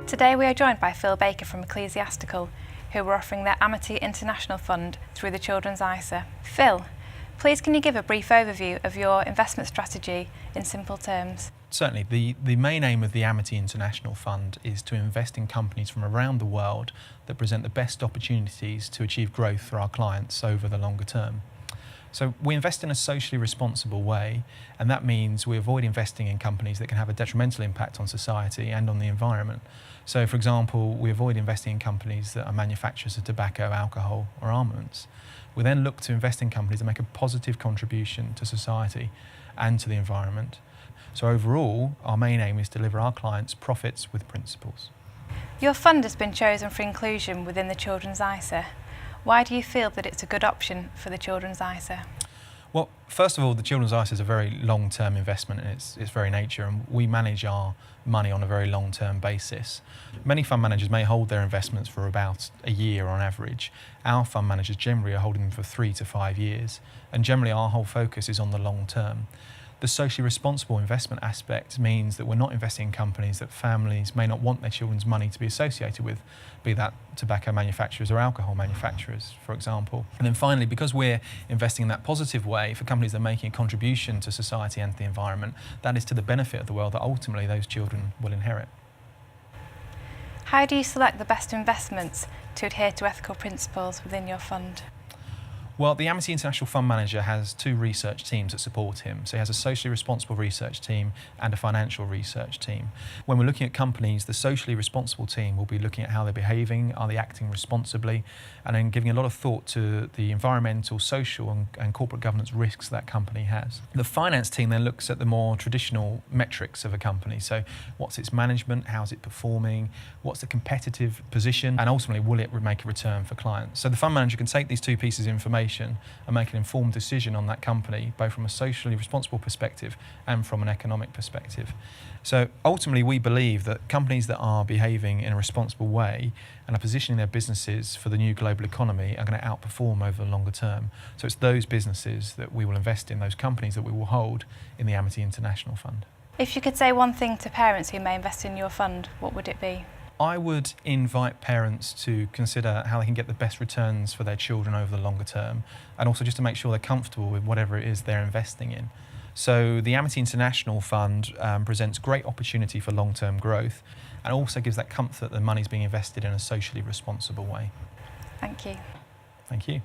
Today we are joined by Phil Baker from Ecclesiastical, who are offering their Amity International Fund through the Children's ISA. Phil, please can you give a brief overview of your investment strategy in simple terms? Certainly. The main aim of the Amity International Fund is to invest in companies from around the world that present the best opportunities to achieve growth for our clients over the longer term. So we invest in a socially responsible way, and that means we avoid investing in companies that can have a detrimental impact on society and on the environment. So, for example, we avoid investing in companies that are manufacturers of tobacco, alcohol or armaments. We then look to invest in companies that make a positive contribution to society and to the environment. So overall, our main aim is to deliver our clients profits with principles. Your fund has been chosen for inclusion within the Children's ISA. Why do you feel that it's a good option for the Children's ISA? Well, first of all, the Children's ISA is a very long-term investment in its very nature, and we manage our money on a very long-term basis. Many fund managers may hold their investments for about a year on average. Our fund managers generally are holding them for 3 to 5 years, and generally our whole focus is on the long term. The socially responsible investment aspect means that we're not investing in companies that families may not want their children's money to be associated with, be that tobacco manufacturers or alcohol manufacturers, for example. And then finally, because we're investing in that positive way for companies that are making a contribution to society and the environment, that is to the benefit of the world that ultimately those children will inherit. How do you select the best investments to adhere to ethical principles within your fund? Well, the Amity International Fund Manager has 2 research teams that support him. So he has a socially responsible research team and a financial research team. When we're looking at companies, the socially responsible team will be looking at how they're behaving, are they acting responsibly, and then giving a lot of thought to the environmental, social and corporate governance risks that company has. The finance team then looks at the more traditional metrics of a company. So what's its management, how's it performing, what's the competitive position, and ultimately will it make a return for clients. So the fund manager can take these 2 pieces of information and make an informed decision on that company, both from a socially responsible perspective and from an economic perspective. So ultimately we believe that companies that are behaving in a responsible way and are positioning their businesses for the new global economy are going to outperform over the longer term. So it's those businesses that we will invest in, those companies that we will hold in the Amity International Fund. If you could say one thing to parents who may invest in your fund, what would it be? I would invite parents to consider how they can get the best returns for their children over the longer term, and also just to make sure they're comfortable with whatever it is they're investing in. So the Amity International Fund presents great opportunity for long-term growth, and also gives that comfort that the money's being invested in a socially responsible way. Thank you. Thank you.